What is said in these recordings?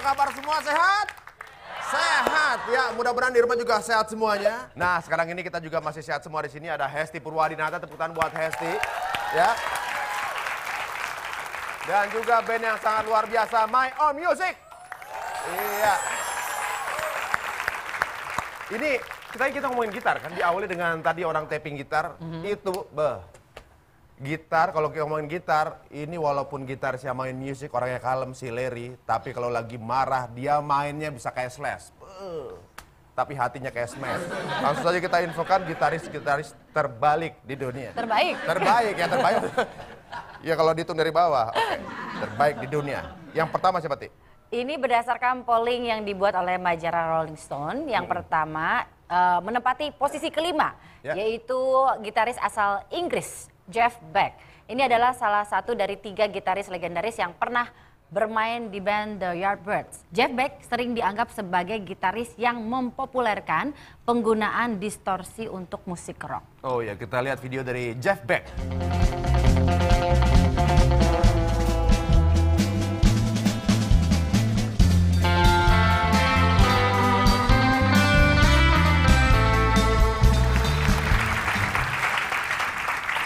apa kabar semua? Sehat? Sehat ya, mudah-mudahan di rumah juga sehat semuanya. Nah, sekarang ini kita juga masih sehat semua di sini. Ada Hesti Purwadinata, tepuk tangan buat Hesti. Ya. Dan juga band yang sangat luar biasa, My Own Music. Iya. Ini kita ngomongin gitar kan, diawali dengan tadi orang tapping gitar. Itu, gitar, kalau kita ngomongin gitar, ini walaupun gitar siapa main musik, orangnya kalem si Larry, tapi kalau lagi marah, dia mainnya bisa kayak Slash. Tapi hatinya kayak Smash. Langsung saja kita infokan gitaris terbalik di dunia. Terbaik? Terbaik, ya terbaik. Ya kalau dihitung dari bawah, oke. Terbaik di dunia. Yang pertama siapa, Ti? Ini berdasarkan polling yang dibuat oleh majalah Rolling Stone. Yang pertama menempati posisi kelima, yaitu gitaris asal Inggris, Jeff Beck. Ini adalah salah satu dari 3 gitaris legendaris yang pernah bermain di band The Yardbirds. Jeff Beck sering dianggap sebagai gitaris yang mempopulerkan penggunaan distorsi untuk musik rock. Oh ya, kita lihat video dari Jeff Beck.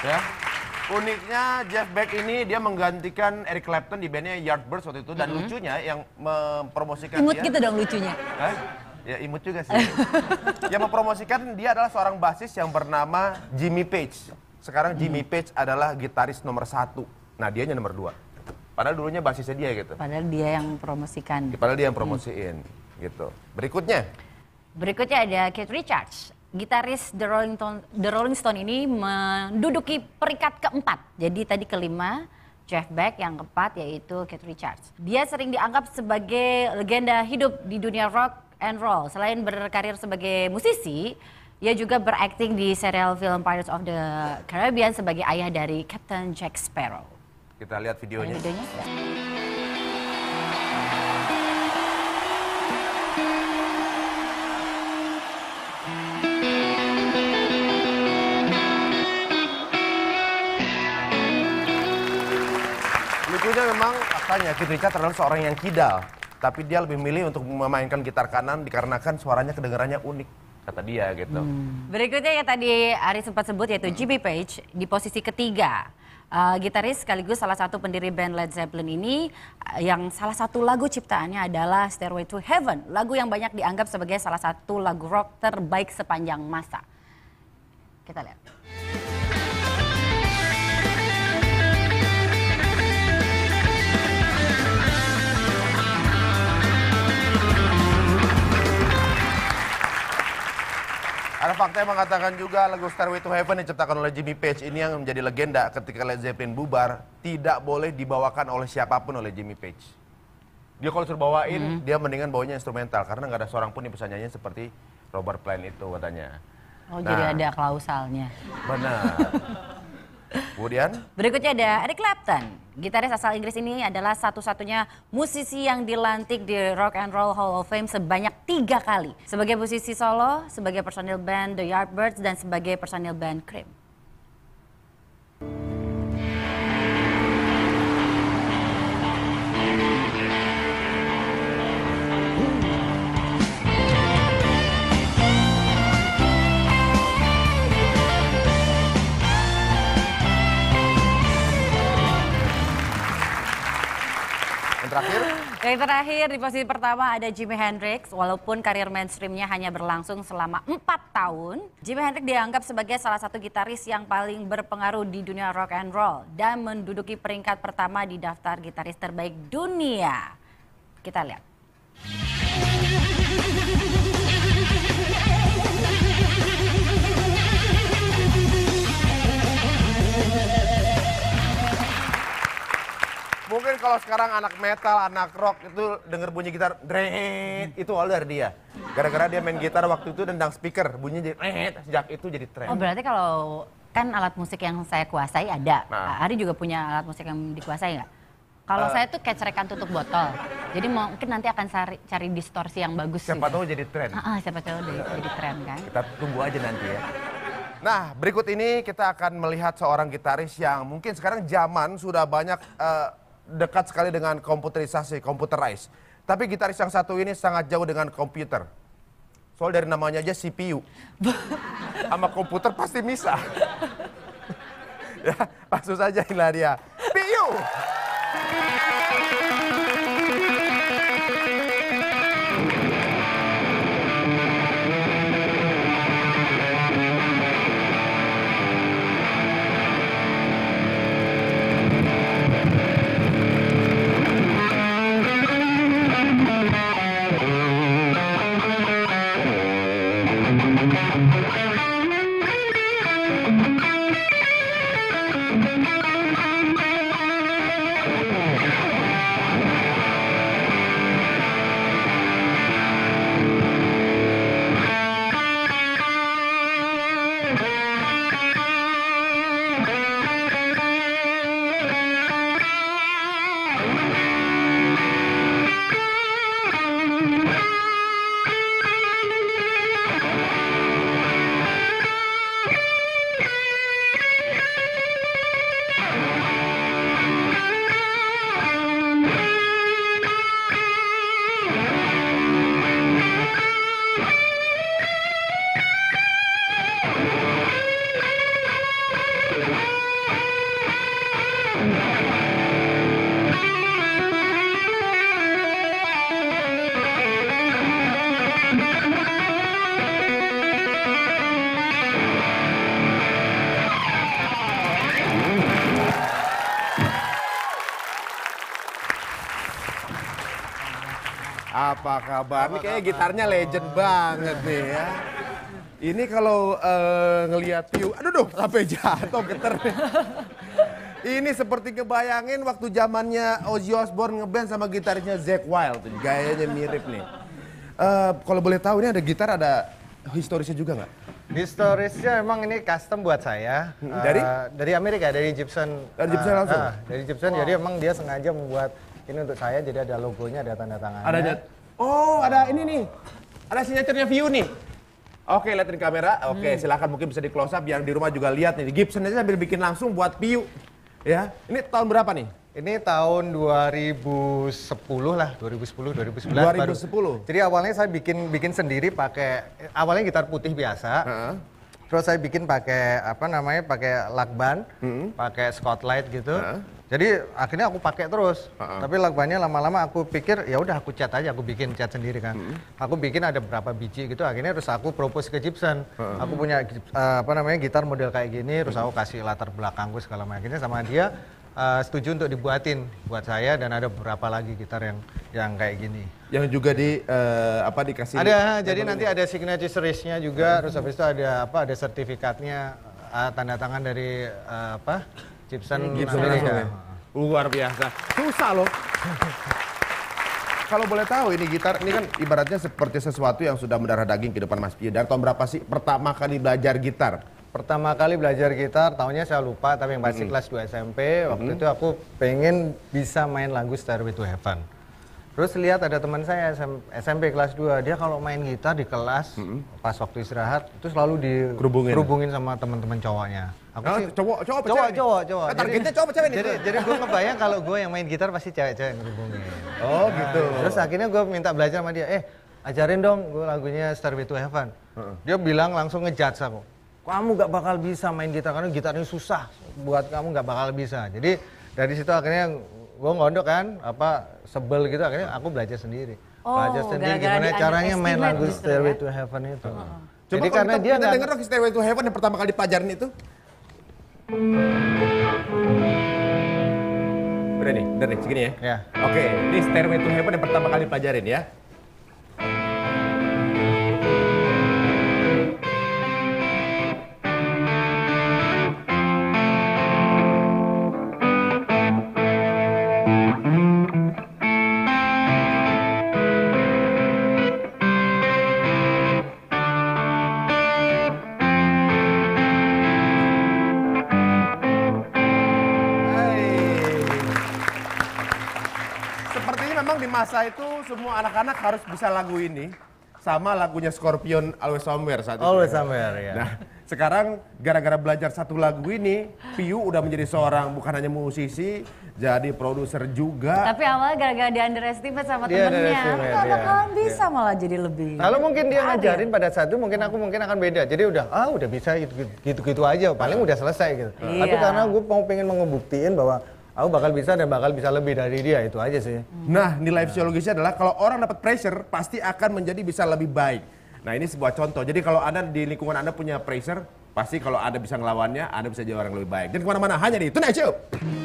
Ya. Uniknya Jeff Beck ini dia menggantikan Eric Clapton di bandnya Yardbirds waktu itu. Dan lucunya yang mempromosikan Imut dia... gitu dong lucunya. Ya imut juga sih. Yang mempromosikan dia adalah seorang basis yang bernama Jimmy Page. Sekarang Jimmy Page adalah gitaris nomor 1. Nah dianya nomor 2. Padahal dulunya basisnya dia gitu. Padahal dia yang promosikan. Padahal dia yang promosiin gitu. Berikutnya ada Keith Richards. Gitaris The Rolling Stone ini menduduki peringkat keempat. Jadi tadi kelima, Jeff Beck, yang keempat yaitu Keith Richards. Dia sering dianggap sebagai legenda hidup di dunia rock and roll. Selain berkarir sebagai musisi, ia juga berakting di serial film Pirates of the Caribbean sebagai ayah dari Captain Jack Sparrow. kita lihat videonya. Lucunya memang faktanya Keith Richards adalah seorang yang kidal, tapi dia lebih milih untuk memainkan gitar kanan dikarenakan suaranya kedengarannya unik, kata dia gitu. Berikutnya yang tadi Ari sempat sebut yaitu Jimmy Page di posisi ketiga. Gitaris sekaligus salah satu pendiri band Led Zeppelin ini yang salah satu lagu ciptaannya adalah Stairway to Heaven, lagu yang banyak dianggap sebagai salah satu lagu rock terbaik sepanjang masa. Kita lihat. Ada fakta yang mengatakan juga lagu Stairway to Heaven yang diciptakan oleh Jimmy Page ini yang menjadi legenda ketika Led Zeppelin bubar, tidak boleh dibawakan oleh siapapun oleh Jimmy Page. Dia kalau suruh bawain, dia mendingan bawanya instrumental karena nggak ada seorang pun yang bisa nyanyi seperti Robert Plant itu katanya. Oh, jadi ada klausalnya. Benar. Kemudian berikutnya ada Eric Clapton. Gitaris asal Inggris ini adalah satu-satunya musisi yang dilantik di Rock and Roll Hall of Fame sebanyak 3 kali. Sebagai musisi solo, sebagai personil band The Yardbirds, dan sebagai personil band Cream. Yang terakhir di posisi pertama ada Jimi Hendrix. Walaupun karir mainstreamnya hanya berlangsung selama 4 tahun, Jimi Hendrix dianggap sebagai salah satu gitaris yang paling berpengaruh di dunia rock and roll dan menduduki peringkat pertama di daftar gitaris terbaik dunia. Kita lihat. mungkin kalau sekarang anak metal, anak rock itu denger bunyi gitar dret, itu awal dari dia. Gara-gara dia main gitar waktu itu nendang speaker, bunyinya jadi dret, sejak itu jadi tren. Oh, berarti kalau kan alat musik yang saya kuasai ada. Ari juga punya alat musik yang dikuasai nggak? Kalau saya tuh kayak cerekan tutup botol. Jadi mungkin nanti akan cari distorsi yang bagus. Siapa tahu jadi tren. Siapa tahu jadi tren kan. Kita tunggu aja nanti ya. Nah, berikut ini kita akan melihat seorang gitaris yang mungkin sekarang zaman sudah banyak dekat sekali dengan komputerisasi, computerized. Tapi gitaris yang satu ini sangat jauh dengan komputer. Soal dari namanya aja CPU. Sama komputer pasti misah. Ya, langsung saja inilah dia. Piu! Apa kabar? Ini kayaknya gitarnya legend banget nih ya. Ini kalau ngelihat Piu, aduh sampai jatuh getar nih. Ini seperti kebayangin waktu zamannya Ozzy Osbourne ngeband sama gitarisnya Zakk Wylde. Gayanya mirip nih. Kalau boleh tahu ini ada gitar, ada historisnya juga nggak? Historisnya emang ini custom buat saya. Dari Amerika, dari Gibson. Dari Gibson langsung? Dari Gibson, jadi emang dia sengaja membuat ini untuk saya, jadi ada logonya, ada tanda tangannya. Ada ini nih. Ada signaturenya View nih. Oke, lihatin kamera. Oke, silakan mungkin bisa di close up biar di rumah juga lihat nih. Gibson aja sambil bikin langsung buat View. Ya, ini tahun berapa nih? Ini tahun 2010 lah, 2010, 2011. 2010. Jadi awalnya saya bikin sendiri pakai, awalnya gitar putih biasa. Terus saya bikin pakai pakai lakban, pakai Scotlight gitu. Jadi akhirnya aku pakai terus. Tapi lakbannya lama-lama aku pikir ya udah aku cat aja, aku bikin cat sendiri kan. Aku bikin ada berapa biji gitu. Akhirnya terus aku propose ke Gibson. Aku punya gitar model kayak gini, terus aku kasih latar belakangku segala macam. Akhirnya sama dia setuju untuk dibuatin buat saya, dan ada beberapa lagi gitar yang kayak gini. Yang juga dikasih. Ada, jadi nanti ada signature series-nya juga, terus habis itu ada sertifikatnya, tanda tangan dari Gibson langsung ya? Luar biasa. Susah loh. Kalau boleh tahu ini gitar, ini kan ibaratnya seperti sesuatu yang sudah mendarah daging kehidupan Mas Piu. Dari tahun berapa sih pertama kali belajar gitar? Pertama kali belajar gitar, tahunnya saya lupa, tapi yang pasti kelas 2 SMP. Waktu itu aku pengen bisa main lagu Stairway to Heaven. Terus lihat ada teman saya SMP kelas 2, dia kalau main gitar di kelas, pas waktu istirahat, itu selalu dikerubungin sama teman-teman cowoknya. Aku sih Cowok. Targetnya cowok apa cewek nih? Jadi gue ngebayang kalau gue yang main gitar pasti cewek-cewek yang ngerubungin. Oh gitu. Terus akhirnya gue minta belajar sama dia, ajarin dong gue lagunya Stairway to Heaven. Dia bilang langsung ngejudge aku. Kamu gak bakal bisa main gitar karena gitar ini susah, buat kamu gak bakal bisa. Jadi dari situ akhirnya gue ngondok kan, sebel gitu, akhirnya aku belajar sendiri. Belajar sendiri gimana caranya main lagu Stairway to Heaven itu. Jadi karena dia nggak denger Stairway to Heaven yang pertama kali dipelajarin itu. Udah nih, segini ya. Ya. Oke, ini Stairway to Heaven yang pertama kali dipelajarin ya. Di masa itu semua anak-anak harus bisa lagu ini, sama lagunya Scorpion Always Somewhere saat itu. Always Somewhere ya. Nah, sekarang gara-gara belajar satu lagu ini, Piu udah menjadi seorang bukan hanya musisi, jadi produser juga. Tapi awalnya gara-gara di underestimate sama Dia temennya. underestimate, Nggak iya. bakalan bisa malah jadi lebih. Kalau mungkin dia Ada. ngajarin pada saat itu mungkin aku akan beda. Jadi udah bisa gitu-gitu aja, paling udah selesai gitu. Iya. Tapi karena gue pengen ngebuktiin bahwa aku bakal bisa dan bakal bisa lebih dari dia, itu aja sih. Nah, nilai fisiologisnya adalah kalau orang dapat pressure pasti akan menjadi bisa lebih baik. Nah, ini sebuah contoh. Jadi kalau Anda di lingkungan Anda punya pressure, pasti kalau Anda bisa ngelawannya, Anda bisa jadi orang lebih baik. Dan kemana-mana hanya di Tonight Show.